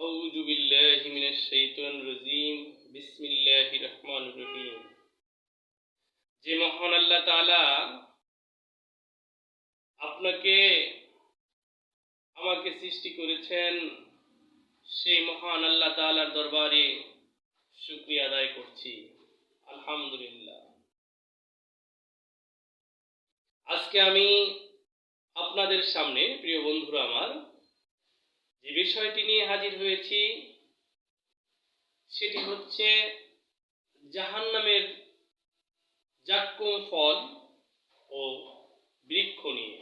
আউযু বিল্লাহি মিনাশ শাইতানির রাজীম বিসমিল্লাহির রহমানির রহিম। যে মহান আল্লাহ তাআলা আপনাকে আমাকে সৃষ্টি করেছেন, সেই মহান আল্লাহ তাআলার দরবারে শুকরিয়া আদায় করছি। আলহামদুলিল্লাহ। আজকে আমি আপনাদের সামনে, প্রিয় বন্ধুরা আমার, যে বিষয়টি নিয়ে হাজির হয়েছি সেটি হচ্ছে জাহান্নামের জাক্কুম ফল ও বৃক্ষ নিয়ে।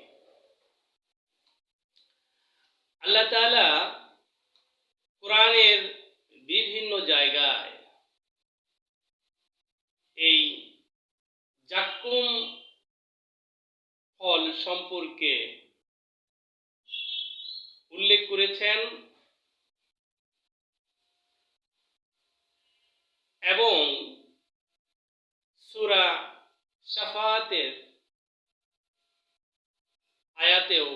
আল্লাহ তাআলা কোরআনের বিভিন্ন জায়গায় এই জাক্কুম ফল সম্পর্কে উল্লেখ করেছেন এবং সূরা শাফাআতের আয়াতেও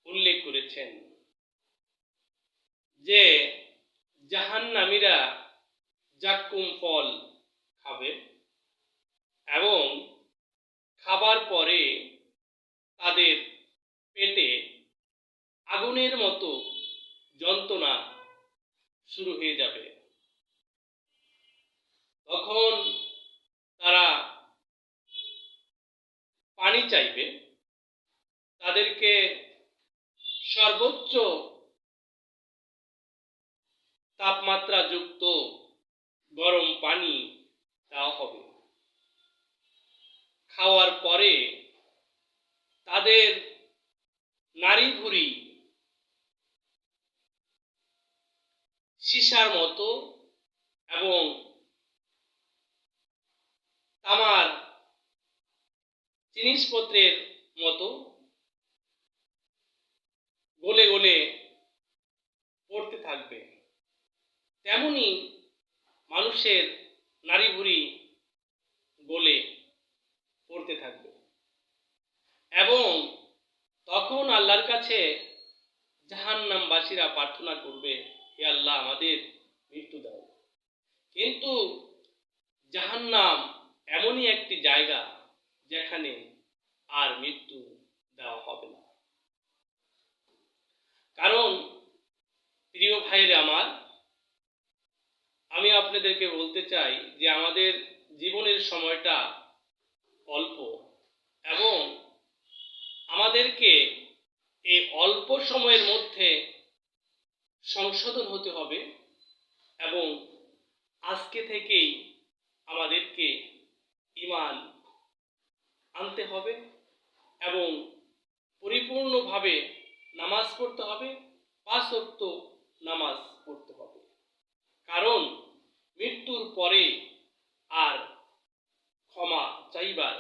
উল্লেখ করেছেন যে জাহান্নামীরা জাক্কুম ফল খাবে এবং খাবার পরে তাদের পেটে আগুনের মতো যন্ত্রণা শুরু হয়ে যাবে। তখন তারা পানি চাইবে, তাদেরকে সর্বোচ্চ তাপমাত্রা যুক্ত গরম পানি দেওয়া হবে। খাওয়ার পরে তাদের নাড়ি ভুঁড়ি সীসার মতো এবং তামার জিনিসপত্রের মতো গলে গলে পড়তে থাকবে। তেমনি মানুষের নাড়ি ভুঁড়ি গলে পড়তে থাকবে এবং তখন আল্লাহর কাছে জাহান্নামবাসীরা প্রার্থনা করবে, হে আল্লাহ, আমাদের মৃত্যু দাও। কিন্তু জাহান্নাম এমনই একটি জায়গা যেখানে আর মৃত্যু দেওয়া হবে না। কারণ প্রিয় ভাইরা আমার, আমি আপনাদেরকে বলতে চাই যে আমাদের জীবনের সময়টা অল্প এবং আমাদেরকে এই অল্প সময়ের মধ্যে সংশোধন হতে হবে এবং আজকে থেকেই আমাদেরকে ঈমান আনতে হবে এবং পরিপূর্ণভাবে নামাজ পড়তে হবে, 5 ওয়াক্ত নামাজ পড়তে হবে। কারণ মৃত্যুর পরে আর ক্ষমা চাইবার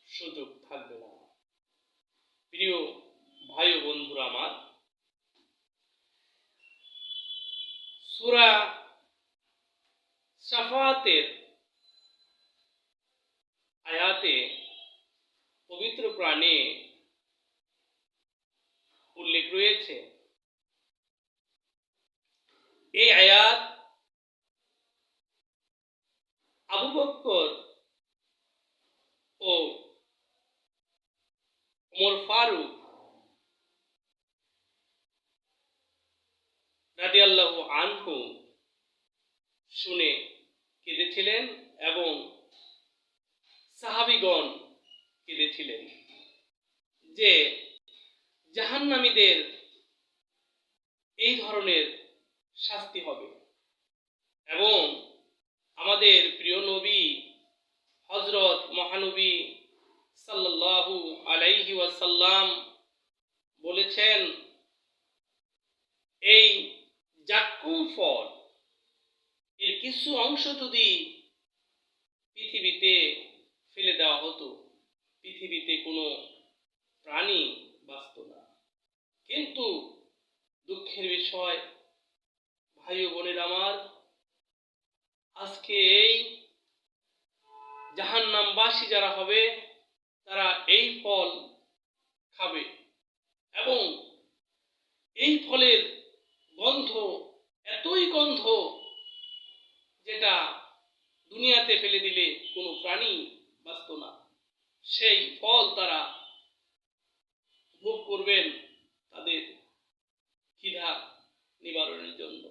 সুযোগ থাকবে না। প্রিয় ভাই ও বন্ধুরা আমার, সূরা শাফাআতের আয়াতে পবিত্র কোরআনে উল্লেখ রয়েছে। এই আয়াত আবু বকর ও ওমর ফারুক রাদিয়াল্লাহু আনহু শুনে কেঁদেছিলেন এবং সাহাবীগণ কেঁদেছিলেন যে জাহান্নামীদের এই ধরনের শাস্তি হবে এবং আমাদের প্রিয় নবী হযরত মহানবী সাল্লাল্লাহু আলাইহি ওয়াসাল্লাম বলেছেন, এই জাক্কুম ফল এর কিছু অংশ যদি পৃথিবীতে ফেলে দেওয়া হতো, পৃথিবীতে কোনো প্রাণী বাঁচত না। কিন্তু দুঃখের বিষয় ভাই ও বোনেরা আমার, আজকে এই জাহান্নামবাসী যারা হবে তারা এই ফল খাবে এবং এই ফলের গন্ধ গন্ধ, এতই গন্ধ, যেটা দুনিয়াতে ফেলে দিলে কোনো প্রাণী বাঁচত না। সেই ফল তারা ভোগ করবেন তাদের ক্ষিধা নিবারণের জন্য।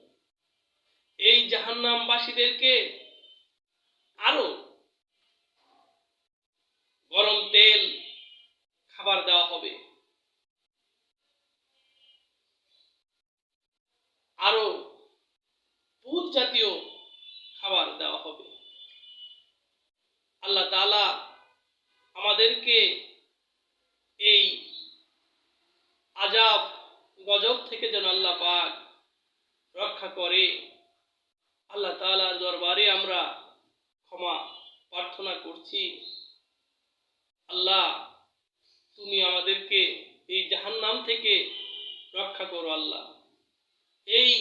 এই জাহান্নামবাসীদেরকে আরো গরম তেল খাবার দেওয়া হবে, আরো দুধ জাতীয় খাবার দেওয়া হবে। আল্লাহ তাআলা আমাদেরকে এই আযাব গজব থেকে যেন আল্লাহ পাক রক্ষা করে। আল্লাহ তাআলার দরবারে আমরা ক্ষমা প্রার্থনা করছি। আল্লাহ, তুমি আমাদেরকে এই জাহান্নাম থেকে রক্ষা করো। আল্লাহ, এই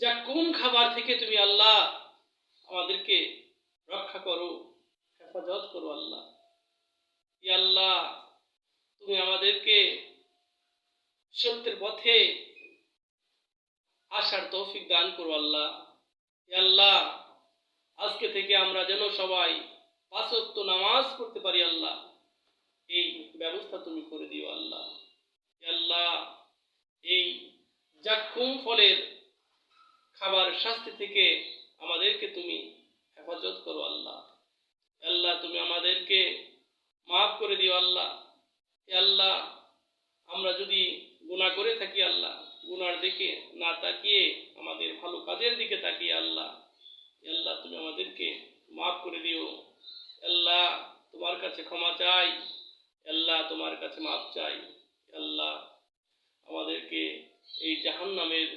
জাক্কুম খাবার থেকে তুমি আল্লাহ আমাদেরকে রক্ষা করো, হেফাজত করো। আল্লাহ, ইয়া আল্লাহ, তুমি আমাদেরকে সত্যের পথে আসার তৌফিক দান করো। আল্লাহ, ইয়া আল্লাহ, আজকে থেকে আমরা যেন সবাই 5 ওয়াক্ত নামাজ পড়তে পারি। আল্লাহ, এই ব্যবস্থা তুমি করে দিও। আল্লাহ, ইয়া আল্লাহ, এই জাক্কুম ফলের খাবার শাস্তি থেকে আমাদেরকে তুমি হেফাজত করো। আল্লাহ, আল্লাহ, তুমি আমাদেরকে মাফ করে দিও। আল্লাহ, আল্লাহ, আমরা যদি গুনাহ করে থাকি, আল্লাহ, গুনার দিকে না তাকিয়ে আমাদের ভালো কাজের দিকে তাকিয়ে আল্লাহ, আল্লাহ, তুমি আমাদেরকে মাফ করে দিও। আল্লাহ, তোমার কাছে ক্ষমা চাই। আল্লাহ, তোমার কাছে মাফ চাই। আল্লাহ, আমাদেরকে এই জাহান্নামের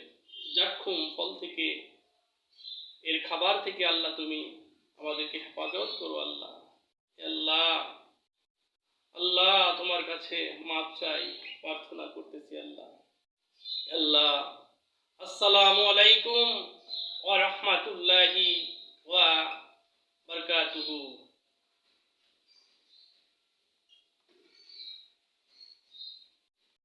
জাক্কুম ফল থেকে, এর খাবার থেকে আল্লাহ তুমি আমাদেরকে হেফাজত করো। আল্লাহ, আল্লাহ, আল্লাহ, তোমার কাছে মাফ চাই, প্রার্থনা করতেছি। আল্লাহ, আল্লাহ, আসসালামু আলাইকুম ওয়া রাহমাতুল্লাহি ওয়া বারাকাতুহু।